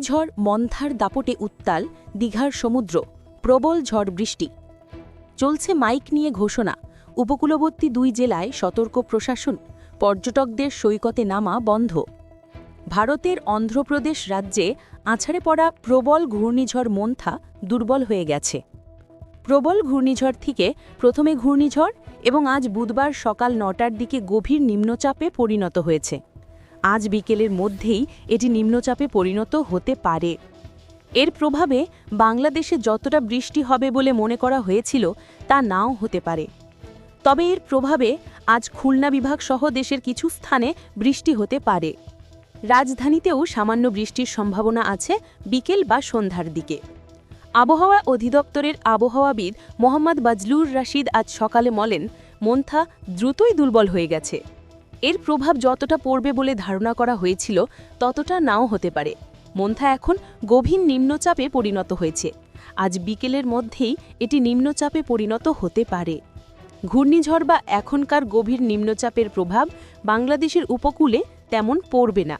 ঘূর্ণিঝড় মন্থার দাপটে উত্তাল দীঘার সমুদ্র, প্রবল ঝড় বৃষ্টি। চলছে মাইক নিয়ে ঘোষণা, উপকূলবর্তী 2 জেলায় সতর্ক প্রশাসন, পর্যটকদের সৈকতে নামা বন্ধ। ভারতের অন্ধ্রপ্রদেশ রাজ্যে আছাড়ে পড়া প্রবল ঘূর্ণিঝড় মন্থা দুর্বল হয়ে গেছে। প্রবল ঘূর্ণিঝড় থেকে প্রথমে ঘূর্ণিঝড় এবং আজ বুধবার সকাল 9টার দিকে গভীর নিম্নচাপে পরিণত হয়েছে। আজ বিকেলের মধ্যেই এটি নিম্নচাপে পরিণত হতে পারে। এর প্রভাবে বাংলাদেশে যতটা বৃষ্টি হবে বলে মনে করা হয়েছিল তা নাও হতে পারে। তবে এর প্রভাবে আজ খুলনা বিভাগ সহ দেশের কিছু স্থানে বৃষ্টি হতে পারে। রাজধানীতেও সামান্য বৃষ্টির সম্ভাবনা আছে বিকেল বা সন্ধ্যার দিকে। আবহাওয়া অধিদপ্তরের আবহাওয়াবিদ মোহাম্মদ বাজলুর রাশিদ আজ সকালে বলেন, মন্থা দ্রুতই দুর্বল হয়ে গেছে। এর প্রভাব যতটা পড়বে বলে ধারণা করা হয়েছিল ততটা নাও হতে পারে। মন্থা এখন গভীর নিম্নচাপে পরিণত হয়েছে। আজ বিকেলের মধ্যেই এটি নিম্নচাপে পরিণত হতে পারে। ঘূর্ণিঝড় বা এখনকার গভীর নিম্নচাপের প্রভাব বাংলাদেশের উপকূলে তেমন পড়বে না।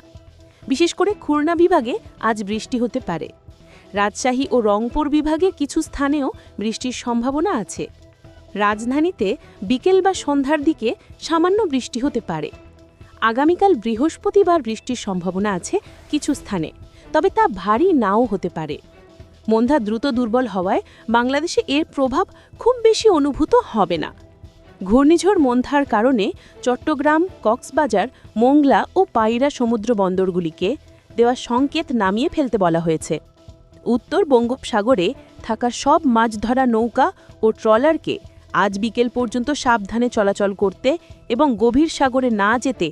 বিশেষ করে খুলনা বিভাগে আজ বৃষ্টি হতে পারে। রাজশাহী ও রংপুর বিভাগে কিছু স্থানেও বৃষ্টির সম্ভাবনা আছে। রাজধানীতে বিকেল বা সন্ধ্যার দিকে সামান্য বৃষ্টি হতে পারে। আগামীকাল বৃহস্পতিবার বৃষ্টির সম্ভাবনা আছে কিছু স্থানে, তবে তা ভারী নাও হতে পারে। মন্থা দ্রুত দুর্বল হওয়ায় বাংলাদেশে এর প্রভাব খুব বেশি অনুভূত হবে না। ঘূর্ণিঝড় মন্থার কারণে চট্টগ্রাম, কক্সবাজার, মোংলা ও পায়রা সমুদ্র বন্দরগুলিকে দেওয়া সংকেত নামিয়ে ফেলতে বলা হয়েছে। উত্তর বঙ্গোপসাগরে থাকা সব মাছ ধরা নৌকা ও ট্রলারকে আজ বিকেল পর্যন্ত সাবধানে চলাচল করতে এবং গভীর সাগরে না যেতে